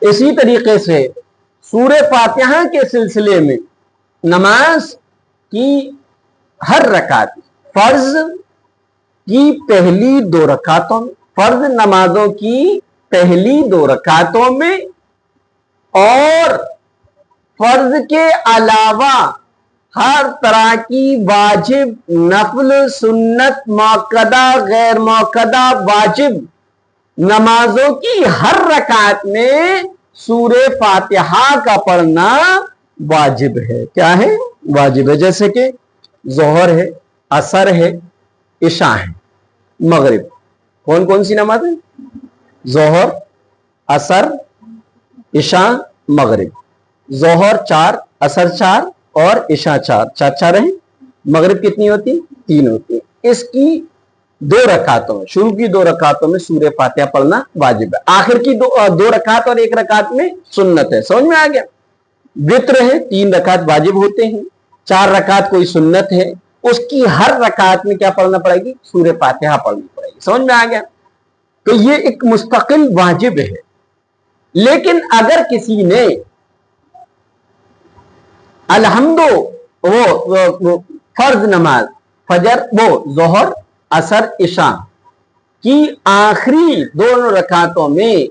इसी तरीके से सूरह फातिहा के सिलसिले में नमाज की हर रकात, फर्ज की पहली 2 रकातों में, फर्ज नमाजों की पहली 2 रकातों में और फर्ज के अलावा हर तरह की वाजिब, नफल, सुन्नत, मौकदा, गैर मौकदा, वाजिब नमाजों की हर रकात में सूरह फातिहा का पढ़ना वाजिब है। क्या है? वाजिब है। जैसे कि जोहर है, असर है, इशा है, मगरिब। कौन कौन सी नमाज है? जोहर, असर, इशा, मगरिब। जोहर 4, असर 4 और इशा 4, 4 है। मगरिब कितनी होती? 3 होती। इसकी 2 रकातों में, शुरू की 2 रकातों में सूरह फातिहा पढ़ना वाजिब है। आखिर की 2 रकात और 1 रकात में सुन्नत है। समझ में आ गया? वित्र है, 3 रकात वाजिब होते हैं, 4 रकात कोई सुन्नत है। उसकी हर रकात में क्या पढ़ना पड़ेगी? सूरह फातिहा पढ़नी पड़ेगी। समझ में आ गया? तो ये एक मुस्तकिल वाजिब है। लेकिन अगर किसी ने अलहम्दो वो फर्ज नमाज, फजर, वो जोहर, असर, इशा की आखिरी 2 रकातों में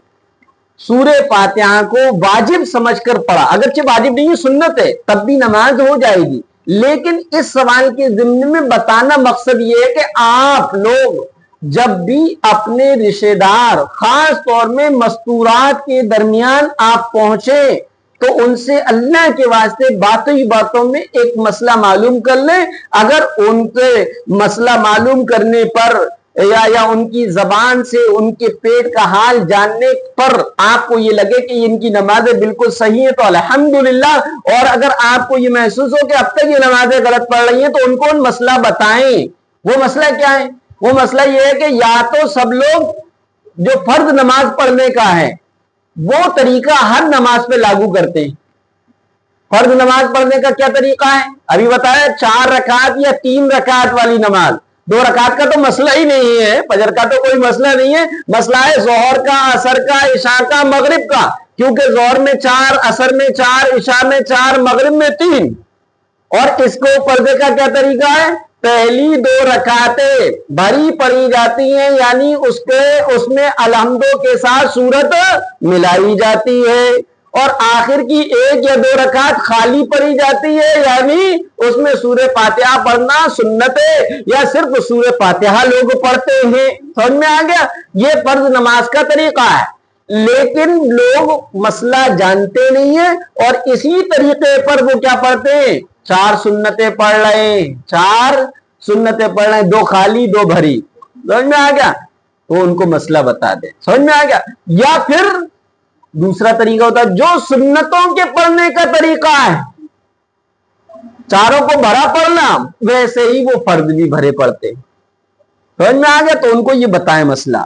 सूरह फातिहा को वाजिब समझकर पढ़ा, अगरचे वाजिब नहीं है, सुन्नत है, तब भी नमाज हो जाएगी। लेकिन इस सवाल के ज़िम्न में बताना मकसद ये है कि आप लोग जब भी अपने रिश्तेदार, खास तौर में मस्तूरात के दरमियान आप पहुंचे तो उनसे अल्लाह के वास्ते बातों ही बातों में एक मसला मालूम कर लें। अगर उनके मसला मालूम करने पर या उनकी जबान से उनके पेट का हाल जानने पर आपको ये लगे कि इनकी नमाजें बिल्कुल सही है तो अल्हम्दुलिल्लाह। और अगर आपको ये महसूस हो कि अब तक ये नमाजें गलत पढ़ रही हैं तो उनको मसला बताएं। वो मसला क्या है? वो मसला ये है कि या तो सब लोग जो फर्ज नमाज पढ़ने का है वो तरीका हर नमाज पे लागू करते हैं। फर्ज नमाज पढ़ने का क्या तरीका है? अभी बताया 4 रकात या 3 रकात वाली नमाज। 2 रकात का तो मसला ही नहीं है, फजर का तो कोई मसला नहीं है। मसला है जोहर का, असर का, इशा का, मगरिब का। क्योंकि जोहर में 4, असर में 4, इशा में 4, मगरिब में 3। और इसको पर्दे का क्या तरीका है? पहली 2 रकातें भरी पढ़ी जाती हैं, यानी उसमें अलहम्दो के साथ सूरत मिलाई जाती है। और आखिर की 1 या 2 रकात खाली पढ़ी जाती है, यानी उसमें सूरह फातिहा पढ़ना सुन्नत है या सिर्फ सूरह फातिहा लोग पढ़ते हैं। समझ में आ गया? ये फर्ज नमाज का तरीका है। लेकिन लोग मसला जानते नहीं है और इसी तरीके पर वो क्या पढ़ते हैं? 4 सुन्नतें पढ़ रहे हैं, 4 सुन्नतें पढ़ रहे हैं, 2 खाली 2 भरी। समझ में आ गया? तो उनको मसला बता दे। समझ में आ गया? या फिर दूसरा तरीका होता है जो सुन्नतों के पढ़ने का तरीका है, चारों को भरा पढ़ना, वैसे ही वो फर्ज भी भरे पढ़ते। समझ में आ गया? तो उनको ये बताएं मसला।